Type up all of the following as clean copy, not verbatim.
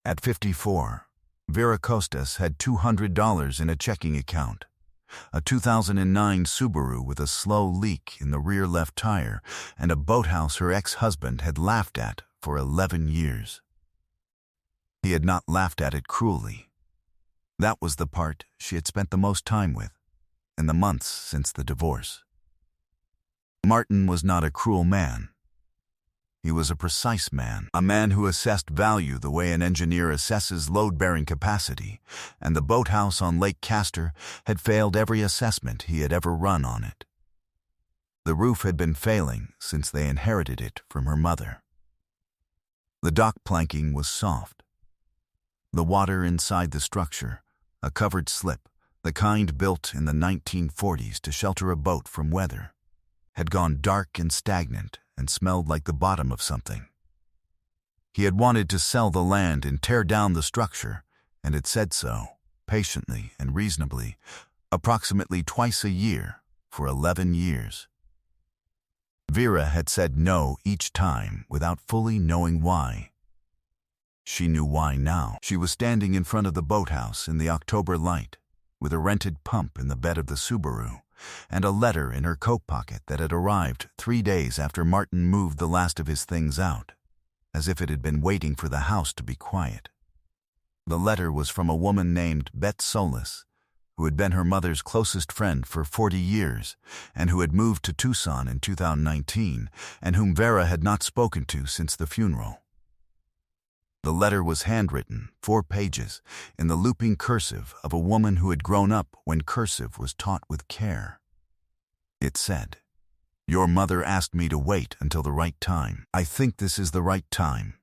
At 54, Vera Costas had $200 in a checking account, a 2009 Subaru with a slow leak in the rear left tire, and a boathouse her ex-husband had laughed at for 11 years. He had not laughed at it cruelly. That was the part she had spent the most time with in the months since the divorce. Martin was not a cruel man. He was a precise man, a man who assessed value the way an engineer assesses load-bearing capacity, and the boathouse on Lake Castor had failed every assessment he had ever run on it. The roof had been failing since they inherited it from her mother. The dock planking was soft. The water inside the structure, a covered slip, the kind built in the 1940s to shelter a boat from weather, had gone dark and stagnant and smelled like the bottom of something. He had wanted to sell the land and tear down the structure, and had said so, patiently and reasonably, approximately twice a year for 11 years. Vera had said no each time without fully knowing why. She knew why now. She was standing in front of the boathouse in the October light, with a rented pump in the bed of the Subaru, and a letter in her coat pocket that had arrived 3 days after Martin moved the last of his things out, as if it had been waiting for the house to be quiet. The letter was from a woman named Bet Solis, who had been her mother's closest friend for 40 years, and who had moved to Tucson in 2019, and whom Vera had not spoken to since the funeral. The letter was handwritten, 4 pages, in the looping cursive of a woman who had grown up when cursive was taught with care. It said, "Your mother asked me to wait until the right time. I think this is the right time.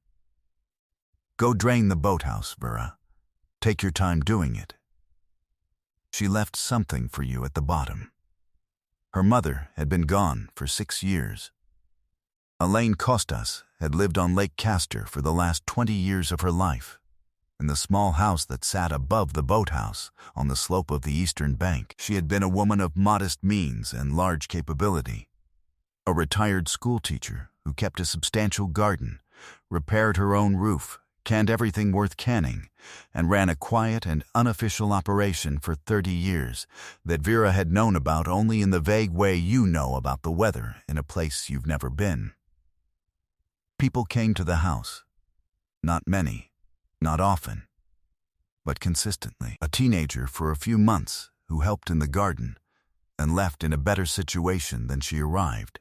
Go drain the boathouse, Vera. Take your time doing it. She left something for you at the bottom." Her mother had been gone for 6 years. Elaine Costas had lived on Lake Castor for the last 20 years of her life, in the small house that sat above the boathouse on the slope of the eastern bank. She had been a woman of modest means and large capability, a retired schoolteacher who kept a substantial garden, repaired her own roof, canned everything worth canning, and ran a quiet and unofficial operation for 30 years that Vera had known about only in the vague way you know about the weather in a place you've never been. People came to the house. Not many, not often, but consistently. A teenager for a few months who helped in the garden and left in a better situation than she arrived.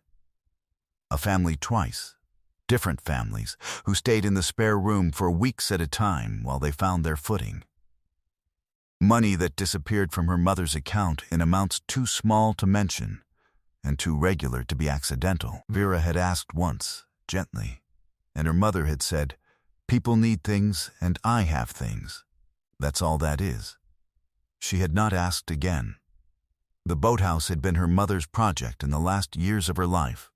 A family twice, different families, who stayed in the spare room for weeks at a time while they found their footing. Money that disappeared from her mother's account in amounts too small to mention and too regular to be accidental. Vera had asked once, gently, and her mother had said, "People need things and I have things. That's all that is." She had not asked again. The boathouse had been her mother's project in the last years of her life.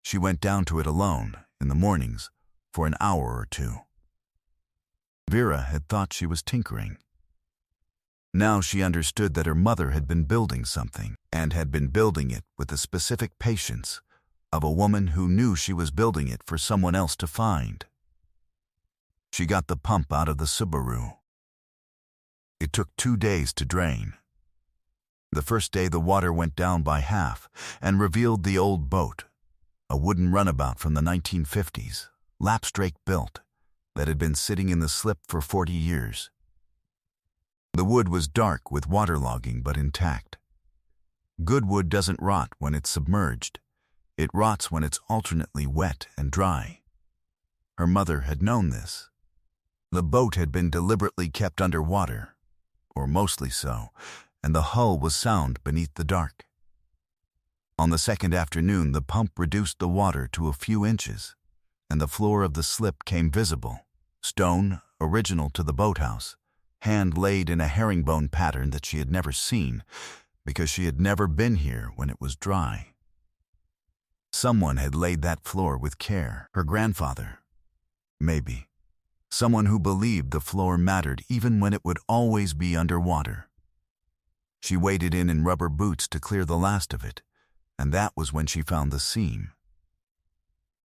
She went down to it alone, in the mornings, for an hour or two. Vera had thought she was tinkering. Now she understood that her mother had been building something, and had been building it with the specific patience of a woman who knew she was building it for someone else to find. She got the pump out of the Subaru. It took 2 days to drain. The first day the water went down by half and revealed the old boat, a wooden runabout from the 1950s, lapstrake built, that had been sitting in the slip for 40 years. The wood was dark with waterlogging but intact. Good wood doesn't rot when it's submerged. It rots when it's alternately wet and dry. Her mother had known this. The boat had been deliberately kept under water, or mostly so, and the hull was sound beneath the dark. On the second afternoon, the pump reduced the water to a few inches, and the floor of the slip came visible, stone original to the boathouse, hand laid in a herringbone pattern that she had never seen, because she had never been here when it was dry. Someone had laid that floor with care. Her grandfather. Maybe. Someone who believed the floor mattered even when it would always be underwater. She waded in rubber boots to clear the last of it, and that was when she found the seam.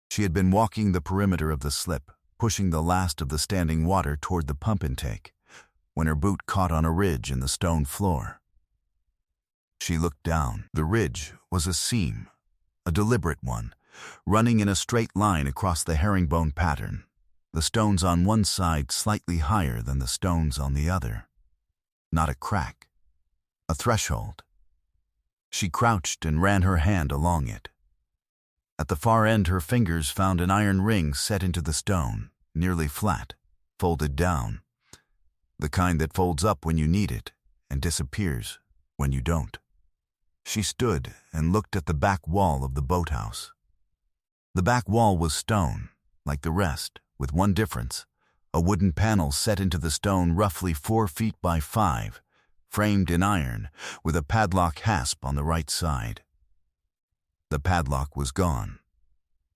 She had been walking the perimeter of the slip, pushing the last of the standing water toward the pump intake, when her boot caught on a ridge in the stone floor. She looked down. The ridge was a seam, a deliberate one, running in a straight line across the herringbone pattern, the stones on one side slightly higher than the stones on the other. Not a crack, a threshold. She crouched and ran her hand along it. At the far end, her fingers found an iron ring set into the stone, nearly flat, folded down, the kind that folds up when you need it and disappears when you don't. She stood and looked at the back wall of the boathouse. The back wall was stone, like the rest, with one difference: a wooden panel set into the stone roughly 4 feet by 5, framed in iron, with a padlock hasp on the right side. The padlock was gone.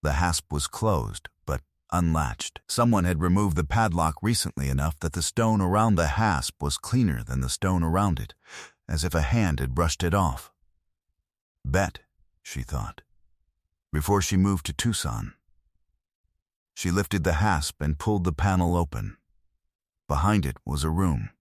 The hasp was closed, but unlatched. Someone had removed the padlock recently enough that the stone around the hasp was cleaner than the stone around it, as if a hand had brushed it off. Bet, she thought, before she moved to Tucson. She lifted the hasp and pulled the panel open. Behind it was a room.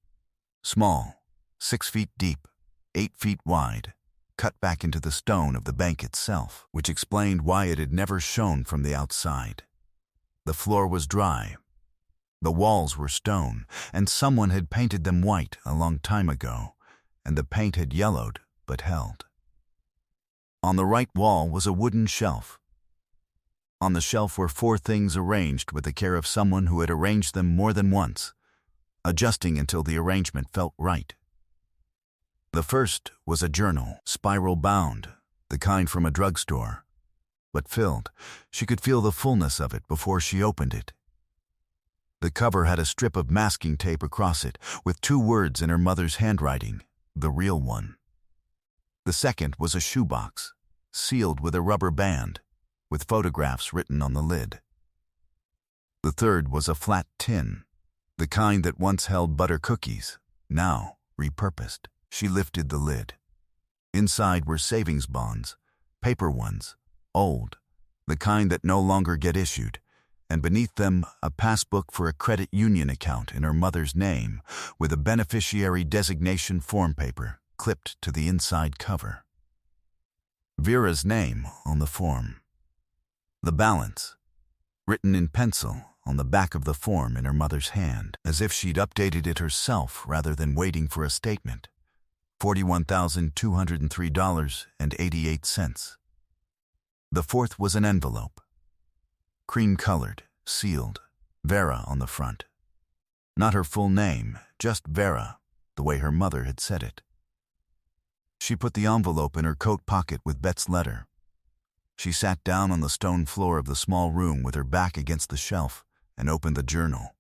Small, 6 feet deep, 8 feet wide, cut back into the stone of the bank itself, which explained why it had never shown from the outside. The floor was dry. The walls were stone, and someone had painted them white a long time ago, and the paint had yellowed but held. On the right wall was a wooden shelf. On the shelf were 4 things arranged with the care of someone who had arranged them more than once, adjusting until the arrangement felt right. The first was a journal, spiral-bound, the kind from a drugstore, but filled. She could feel the fullness of it before she opened it. The cover had a strip of masking tape across it, with 2 words in her mother's handwriting, the real one. The second was a shoebox, sealed with a rubber band, with photographs written on the lid. The third was a flat tin, the kind that once held butter cookies, now repurposed. She lifted the lid. Inside were savings bonds, paper ones, old, the kind that no longer get issued, and beneath them a passbook for a credit union account in her mother's name, with a beneficiary designation form paper clipped to the inside cover. Vera's name on the form. The balance, written in pencil on the back of the form in her mother's hand, as if she'd updated it herself rather than waiting for a statement. $41,203.88. The fourth was an envelope. Cream-colored, sealed, Vera on the front. Not her full name, just Vera, the way her mother had said it. She put the envelope in her coat pocket with Bet's letter. She sat down on the stone floor of the small room with her back against the shelf and opened the journal.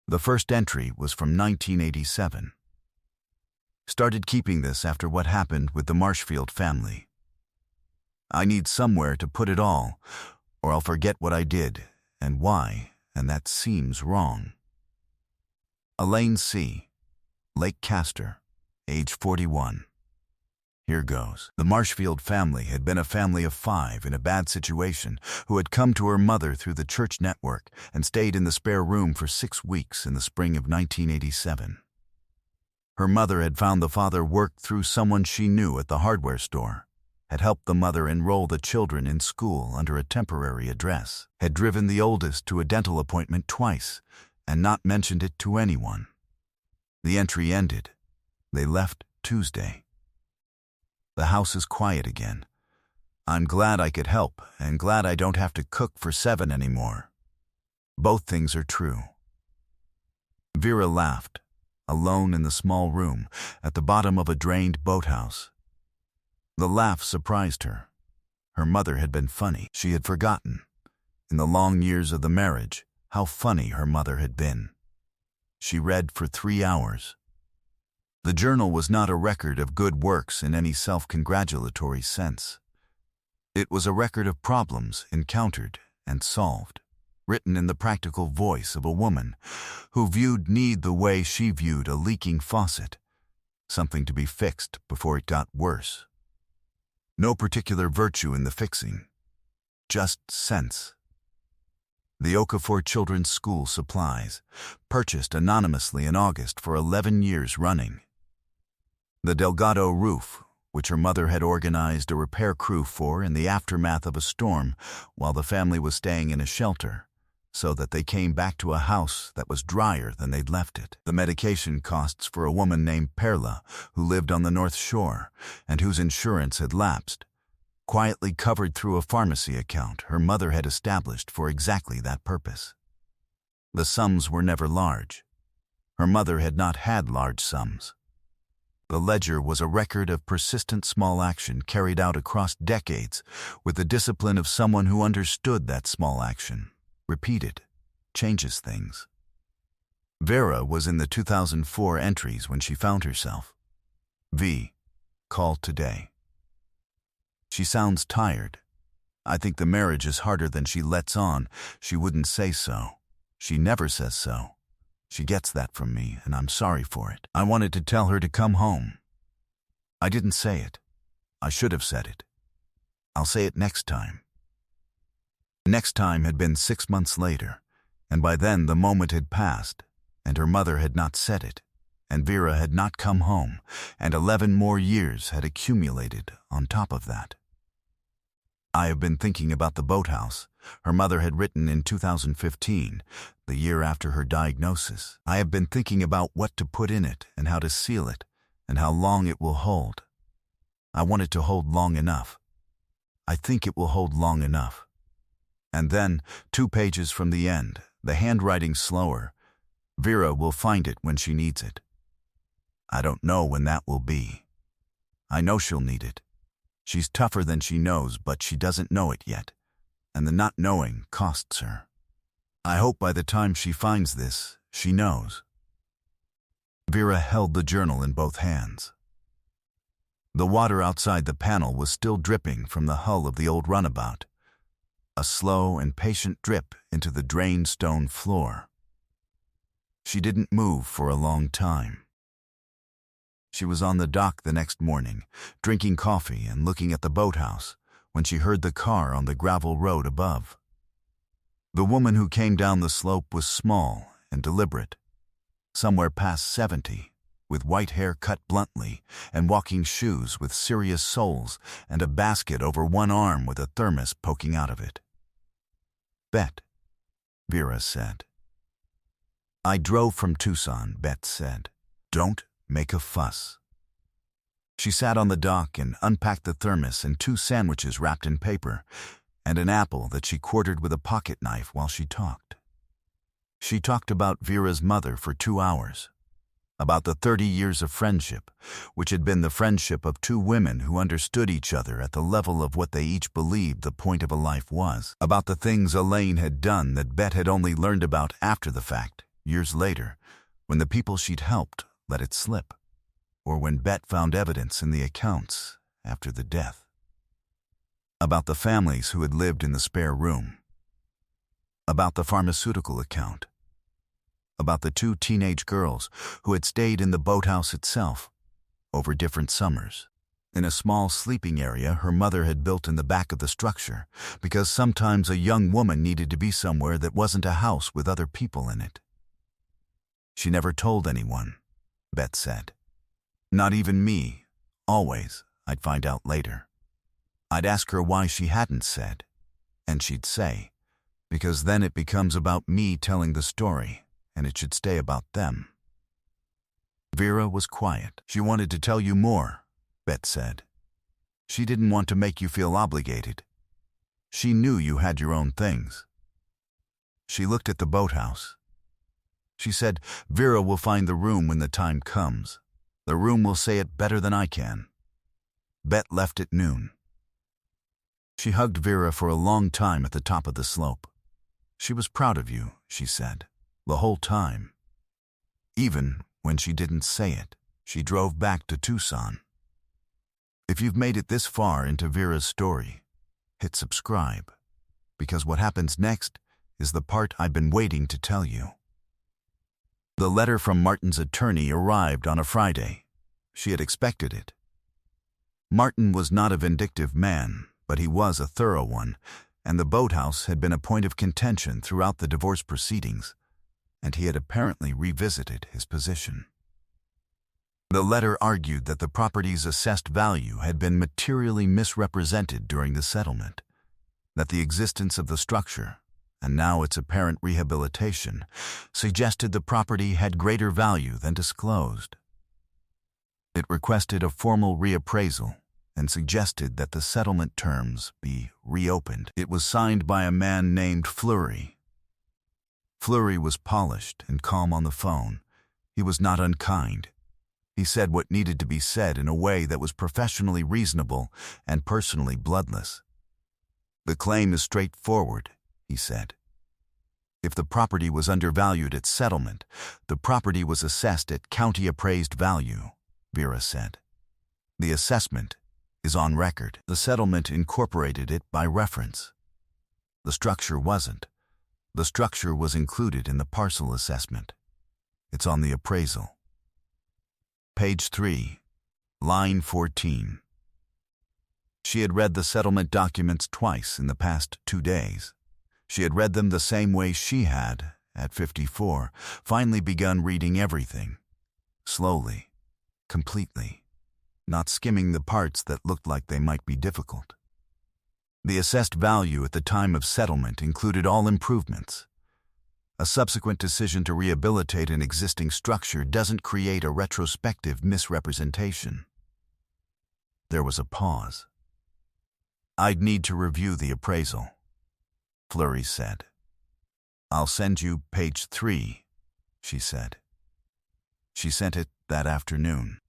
The first entry was from 1987. Started keeping this after what happened with the Marshfield family. I need somewhere to put it all, or I'll forget what I did and why, and that seems wrong. Elaine C., Lake Castor, age 41. Here goes. The Marshfield family had been a family of 5 in a bad situation who had come to her mother through the church network and stayed in the spare room for 6 weeks in the spring of 1987. Her mother had found the father worked through someone she knew at the hardware store, had helped the mother enroll the children in school under a temporary address, had driven the oldest to a dental appointment twice, and not mentioned it to anyone. The entry ended. They left Tuesday. The house is quiet again. I'm glad I could help, and glad I don't have to cook for 7 anymore. Both things are true. Vera laughed, alone in the small room at the bottom of a drained boathouse. The laugh surprised her. Her mother had been funny. She had forgotten, in the long years of the marriage, how funny her mother had been. She read for 3 hours. The journal was not a record of good works in any self-congratulatory sense. It was a record of problems encountered and solved, written in the practical voice of a woman who viewed need the way she viewed a leaking faucet, something to be fixed before it got worse. No particular virtue in the fixing, just sense. The Okafor Children's School supplies, purchased anonymously in August for 11 years running. The Delgado roof, which her mother had organized a repair crew for in the aftermath of a storm while the family was staying in a shelter, so that they came back to a house that was drier than they'd left it. The medication costs for a woman named Perla, who lived on the North Shore and whose insurance had lapsed, quietly covered through a pharmacy account her mother had established for exactly that purpose. The sums were never large. Her mother had not had large sums. The ledger was a record of persistent small action carried out across decades with the discipline of someone who understood that small action, repeated, changes things. Vera was in the 2004 entries when she found herself. V. Call today. She sounds tired. I think the marriage is harder than she lets on. She wouldn't say so. She never says so. She gets that from me, and I'm sorry for it. I wanted to tell her to come home. I didn't say it. I should have said it. I'll say it next time. Next time had been 6 months later, and by then the moment had passed, and her mother had not said it, and Vera had not come home, and 11 more years had accumulated on top of that. I have been thinking about the Boathouse her mother had written in 2015, the year after her diagnosis. I have been thinking about what to put in it and how to seal it and how long it will hold. I want it to hold long enough. I think it will hold long enough. And then, 2 pages from the end, the handwriting slower, Vera will find it when she needs it. I don't know when that will be. I know she'll need it. She's tougher than she knows, but she doesn't know it yet, and the not knowing costs her. I hope by the time she finds this, she knows. Vera held the journal in both hands. The water outside the panel was still dripping from the hull of the old runabout, a slow and patient drip into the drained stone floor. She didn't move for a long time. She was on the dock the next morning, drinking coffee and looking at the boathouse, when she heard the car on the gravel road above. The woman who came down the slope was small and deliberate, somewhere past 70, with white hair cut bluntly and walking shoes with serious soles and a basket over one arm with a thermos poking out of it. Bet, Vera said. I drove from Tucson, Bet said. Don't make a fuss. She sat on the dock and unpacked the thermos and 2 sandwiches wrapped in paper, and an apple that she quartered with a pocket knife while she talked. She talked about Vera's mother for 2 hours, about the 30 years of friendship, which had been the friendship of 2 women who understood each other at the level of what they each believed the point of a life was, about the things Elaine had done that Bet had only learned about after the fact, years later, when the people she'd helped let it slip, or when Bet found evidence in the accounts after the death. About the families who had lived in the spare room. About the pharmaceutical account. About the 2 teenage girls who had stayed in the boathouse itself over different summers, in a small sleeping area her mother had built in the back of the structure, because sometimes a young woman needed to be somewhere that wasn't a house with other people in it. She never told anyone, Bet said. Not even me. Always, I'd find out later. I'd ask her why she hadn't said, and she'd say, because then it becomes about me telling the story, and it should stay about them. Vera was quiet. She wanted to tell you more, Bet said. She didn't want to make you feel obligated. She knew you had your own things. She looked at the boathouse. She said, Vera will find the room when the time comes. The room will say it better than I can. Bet left at noon. She hugged Vera for a long time at the top of the slope. She was proud of you, she said, the whole time. Even when she didn't say it, she drove back to Tucson. If you've made it this far into Vera's story, hit subscribe, because what happens next is the part I've been waiting to tell you. The letter from Martin's attorney arrived on a Friday. She had expected it. Martin was not a vindictive man, but he was a thorough one, and the boathouse had been a point of contention throughout the divorce proceedings, and he had apparently revisited his position. The letter argued that the property's assessed value had been materially misrepresented during the settlement, that the existence of the structure, and now its apparent rehabilitation, suggested the property had greater value than disclosed. It requested a formal reappraisal and suggested that the settlement terms be reopened. It was signed by a man named Fleury. Fleury was polished and calm on the phone. He was not unkind. He said what needed to be said in a way that was professionally reasonable and personally bloodless. "The claim is straightforward," he said. "If the property was undervalued at settlement, the property was assessed at county-appraised value," Vera said. "The assessment is on record. The settlement incorporated it by reference. The structure wasn't. The structure was included in the parcel assessment. It's on the appraisal." Page 3, line 14. She had read the settlement documents twice in the past 2 days. She had read them the same way she had, at 54, finally begun reading everything. Slowly, completely, not skimming the parts that looked like they might be difficult. The assessed value at the time of settlement included all improvements. A subsequent decision to rehabilitate an existing structure doesn't create a retrospective misrepresentation. There was a pause. "I'd need to review the appraisal," Fleury said. "I'll send you page 3, she said. She sent it that afternoon.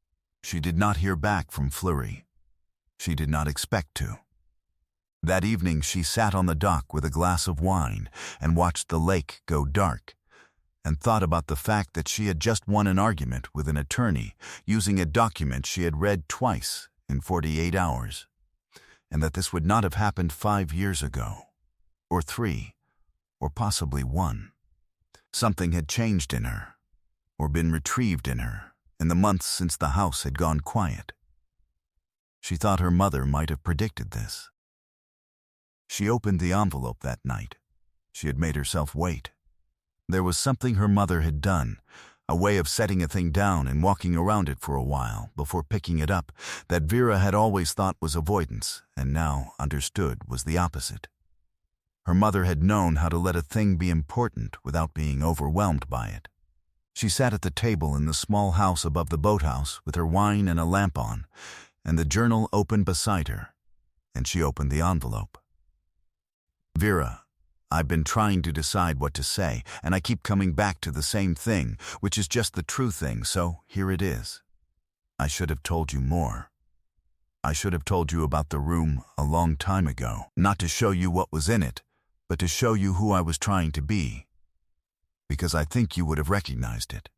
She did not hear back from Fleury. She did not expect to. That evening she sat on the dock with a glass of wine and watched the lake go dark, and thought about the fact that she had just won an argument with an attorney using a document she had read twice in 48 hours, and that this would not have happened 5 years ago, or 3, or possibly 1. Something had changed in her, or been retrieved in her, in the months since the house had gone quiet. She thought her mother might have predicted this. She opened the envelope that night. She had made herself wait. There was something her mother had done, a way of setting a thing down and walking around it for a while before picking it up, that Vera had always thought was avoidance and now understood was the opposite. Her mother had known how to let a thing be important without being overwhelmed by it. She sat at the table in the small house above the boathouse with her wine and a lamp on, and the journal open beside her, and she opened the envelope. "Vera, I've been trying to decide what to say, and I keep coming back to the same thing, which is just the true thing, so here it is. I should have told you more. I should have told you about the room a long time ago, not to show you what was in it, but to show you who I was trying to be, because I think you would have recognized it.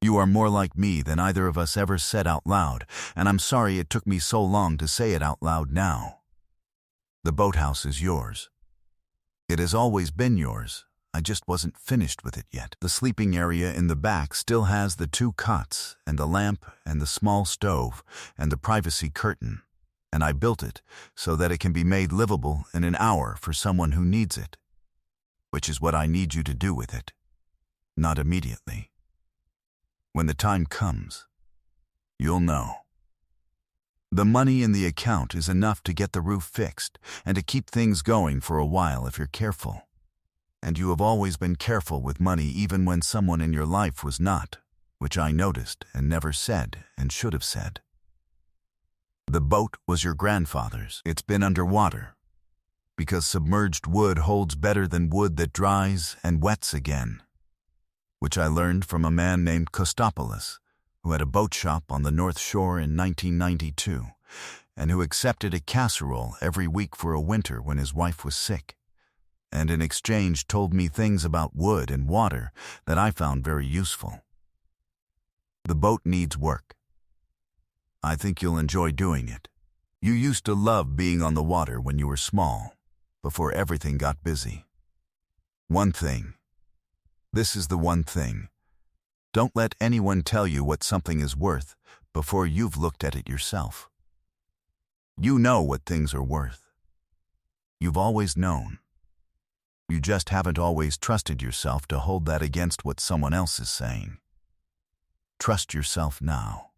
You are more like me than either of us ever said out loud, and I'm sorry it took me so long to say it out loud now. The boathouse is yours. It has always been yours. I just wasn't finished with it yet. The sleeping area in the back still has the 2 cots and the lamp and the small stove and the privacy curtain, and I built it so that it can be made livable in an hour for someone who needs it, which is what I need you to do with it. Not immediately. When the time comes, you'll know. The money in the account is enough to get the roof fixed and to keep things going for a while if you're careful. And you have always been careful with money even when someone in your life was not, which I noticed and never said and should have said. The boat was your grandfather's. It's been underwater, because submerged wood holds better than wood that dries and wets again, which I learned from a man named Kostopoulos, who had a boat shop on the North Shore in 1992, and who accepted a casserole every week for a winter when his wife was sick, and in exchange told me things about wood and water that I found very useful. The boat needs work. I think you'll enjoy doing it. You used to love being on the water when you were small, before everything got busy. One thing. This is the one thing. Don't let anyone tell you what something is worth before you've looked at it yourself. You know what things are worth. You've always known. You just haven't always trusted yourself to hold that against what someone else is saying. Trust yourself now.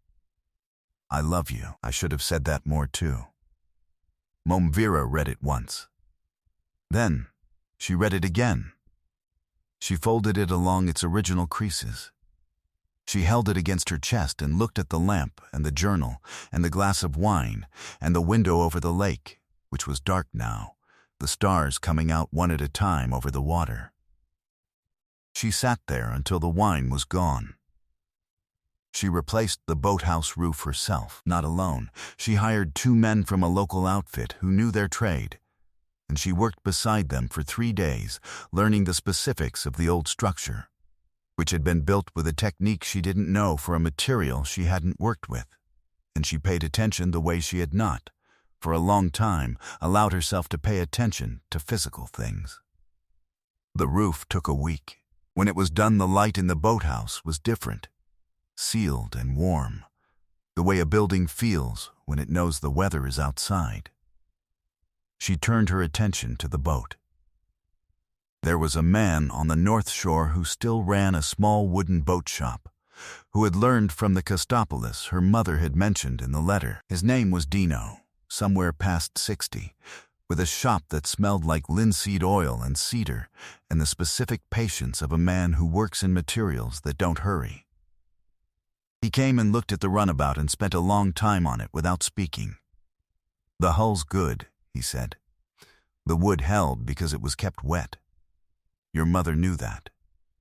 I love you. I should have said that more too. Mom Vera read it once. Then, she read it again. She folded it along its original creases. She held it against her chest and looked at the lamp and the journal and the glass of wine and the window over the lake, which was dark now, the stars coming out one at a time over the water. She sat there until the wine was gone. She replaced the boathouse roof herself, not alone. She hired 2 men from a local outfit who knew their trade, and she worked beside them for 3 days, learning the specifics of the old structure, which had been built with a technique she didn't know for a material she hadn't worked with, and she paid attention the way she had not, for a long time, allowed herself to pay attention to physical things. The roof took a week. When it was done, the light in the boathouse was different, sealed and warm, the way a building feels when it knows the weather is outside. She turned her attention to the boat. There was a man on the North Shore who still ran a small wooden boat shop, who had learned from the Kostopoulos her mother had mentioned in the letter. His name was Dino, somewhere past 60, with a shop that smelled like linseed oil and cedar and the specific patience of a man who works in materials that don't hurry. He came and looked at the runabout and spent a long time on it without speaking. "The hull's good," he said. "The wood held because it was kept wet. Your mother knew that.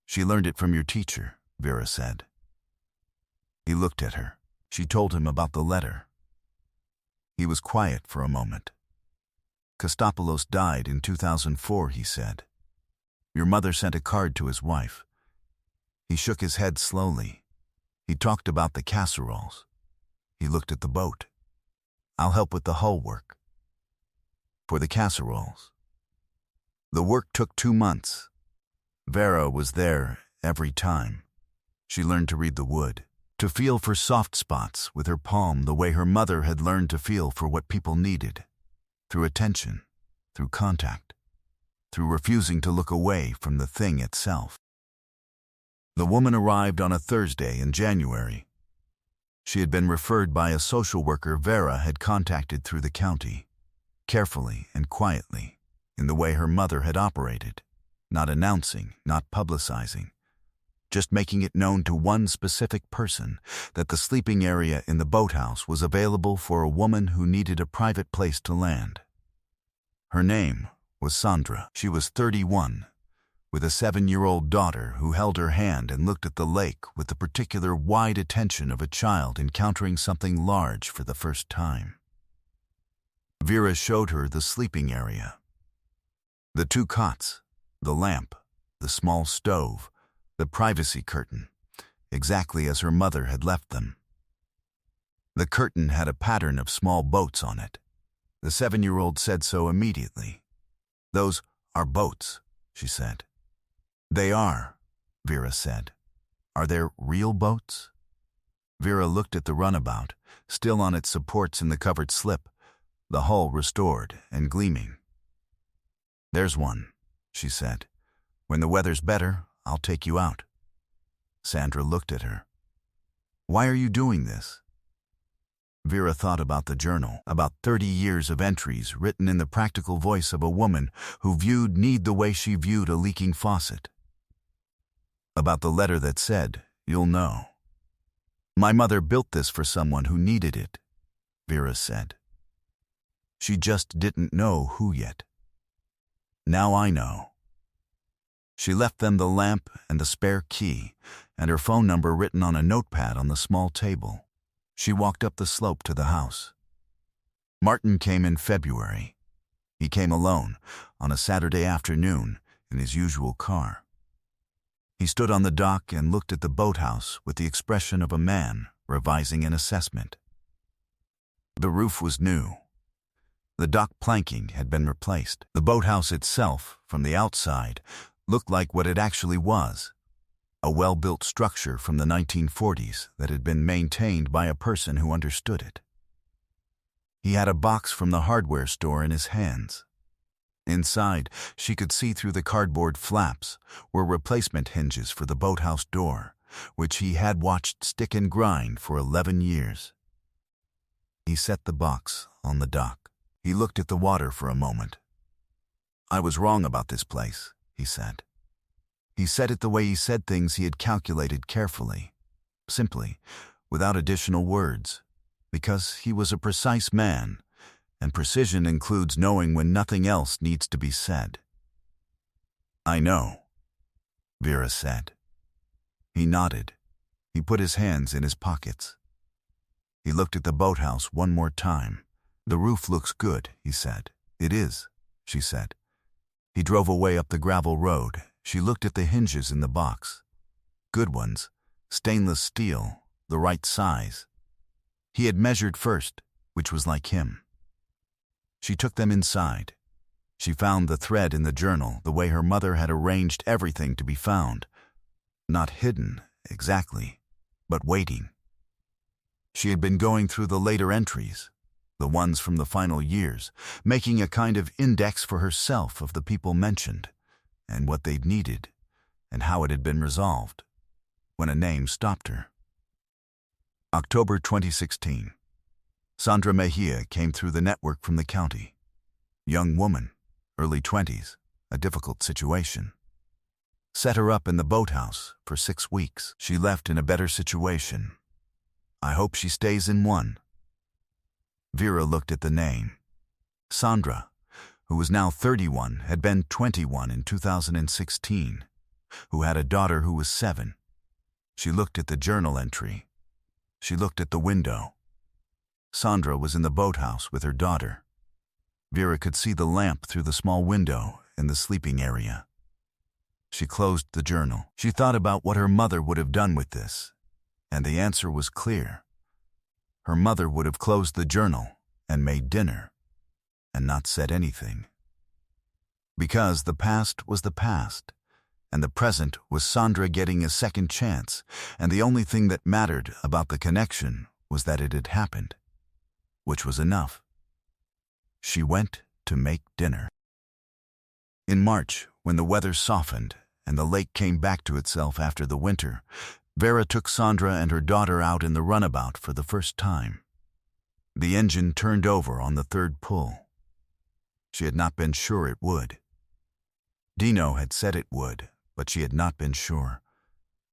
She learned it from your teacher," Vera said. He looked at her. She told him about the letter. He was quiet for a moment. "Kostopoulos died in 2004, he said. Your mother sent a card to his wife." He shook his head slowly. He talked about the casseroles. He looked at the boat. "I'll help with the hull work." For the casseroles. The work took 2 months. Vera was there every time. She learned to read the wood, to feel for soft spots with her palm the way her mother had learned to feel for what people needed, through attention, through contact, through refusing to look away from the thing itself. The woman arrived on a Thursday in January. She had been referred by a social worker Vera had contacted through the county, carefully and quietly, in the way her mother had operated, not announcing, not publicizing, just making it known to one specific person that the sleeping area in the boathouse was available for a woman who needed a private place to land. Her name was Sandra. She was 31, with a 7-year-old daughter who held her hand and looked at the lake with the particular wide attention of a child encountering something large for the first time. Vera showed her the sleeping area. The 2 cots, the lamp, the small stove, the privacy curtain, exactly as her mother had left them. The curtain had a pattern of small boats on it. The 7-year-old said so immediately. "Those are boats," she said. "They are," Vera said. "Are there real boats?" Vera looked at the runabout, still on its supports in the covered slip, the hull restored and gleaming. "There's one," she said. "When the weather's better, I'll take you out." Sandra looked at her. "Why are you doing this?" Vera thought about the journal, about 30 years of entries written in the practical voice of a woman who viewed need the way she viewed a leaking faucet. About the letter that said, "You'll know." "My mother built this for someone who needed it," Vera said. She just didn't know who yet. "Now I know." She left them the lamp and the spare key, and her phone number written on a notepad on the small table. She walked up the slope to the house. Martin came in February. He came alone, on a Saturday afternoon, in his usual car. He stood on the dock and looked at the boathouse with the expression of a man revising an assessment. The roof was new. The dock planking had been replaced. The boathouse itself, from the outside, looked like what it actually was, a well-built structure from the 1940s that had been maintained by a person who understood it. He had a box from the hardware store in his hands. Inside, she could see through the cardboard flaps were replacement hinges for the boathouse door, which he had watched stick and grind for 11 years. He set the box on the dock. He looked at the water for a moment. "I was wrong about this place," he said. He said it the way he said things he had calculated carefully, simply, without additional words, because he was a precise man, and precision includes knowing when nothing else needs to be said. "I know," Vera said. He nodded. He put his hands in his pockets. He looked at the boathouse one more time. "The roof looks good," he said. "It is," she said. He drove away up the gravel road. She looked at the hinges in the box. Good ones, stainless steel, the right size. He had measured first, which was like him. She took them inside. She found the thread in the journal, the way her mother had arranged everything to be found. Not hidden, exactly, but waiting. She had been going through the later entries, the ones from the final years, making a kind of index for herself of the people mentioned, and what they'd needed, and how it had been resolved, when a name stopped her. October 2016. Sandra Mejia came through the network from the county. Young woman, early 20s, a difficult situation. Set her up in the boathouse for 6 weeks. She left in a better situation. I hope she stays in one. Vera looked at the name. Sandra, who was now 31, had been 21 in 2016, who had a daughter who was 7. She looked at the journal entry. She looked at the window. Sandra was in the boathouse with her daughter. Vera could see the lamp through the small window in the sleeping area. She closed the journal. She thought about what her mother would have done with this, and the answer was clear. Her mother would have closed the journal and made dinner, and not said anything. Because the past was the past, and the present was Sandra getting a second chance, and the only thing that mattered about the connection was that it had happened, which was enough. She went to make dinner. In March, when the weather softened and the lake came back to itself after the winter, Vera took Sandra and her daughter out in the runabout for the first time. The engine turned over on the third pull. She had not been sure it would. Dino had said it would, but she had not been sure.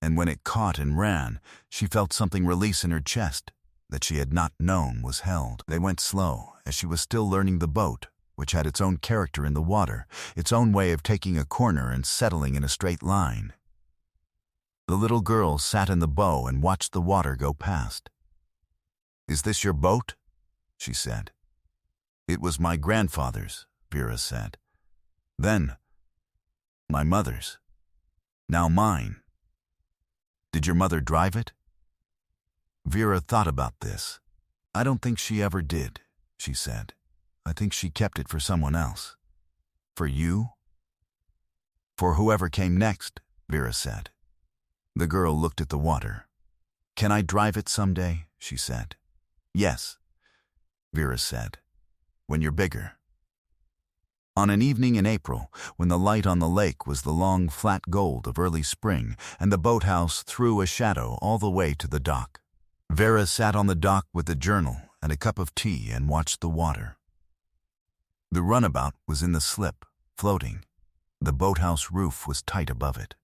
And when it caught and ran, she felt something release in her chest that she had not known was held. They went slow, as she was still learning the boat, which had its own character in the water, its own way of taking a corner and settling in a straight line. The little girl sat in the bow and watched the water go past. "Is this your boat?" she said. "It was my grandfather's," Vera said. "Then, my mother's. Now mine. Did your mother drive it?" Vera thought about this. "I don't think she ever did," she said. "I think she kept it for someone else." "For you?" "For whoever came next," Vera said. The girl looked at the water. "Can I drive it someday?" she said. "Yes," Vera said. "When you're bigger." On an evening in April, when the light on the lake was the long flat gold of early spring and the boathouse threw a shadow all the way to the dock, Vera sat on the dock with a journal and a cup of tea and watched the water. The runabout was in the slip, floating. The boathouse roof was tight above it.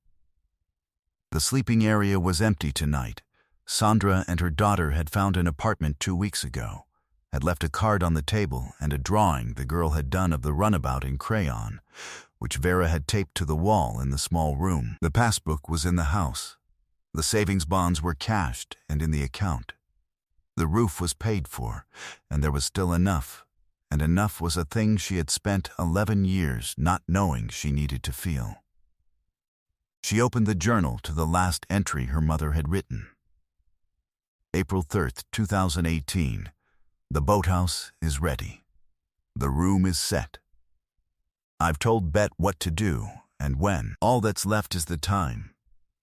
The sleeping area was empty tonight. Sandra and her daughter had found an apartment 2 weeks ago, had left a card on the table and a drawing the girl had done of the runabout in crayon, which Vera had taped to the wall in the small room. The passbook was in the house. The savings bonds were cashed and in the account. The roof was paid for, and there was still enough, and enough was a thing she had spent 11 years not knowing she needed to feel. She opened the journal to the last entry her mother had written. April 3rd, 2018. The boathouse is ready. The room is set. I've told Bet what to do and when. All that's left is the time,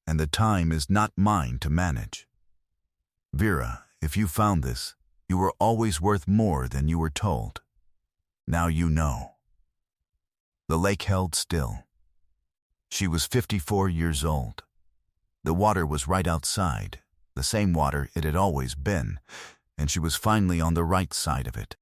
and the time is not mine to manage. Vera, if you found this, you were always worth more than you were told. Now you know. The lake held still. She was 54 years old. The water was right outside, the same water it had always been, and she was finally on the right side of it.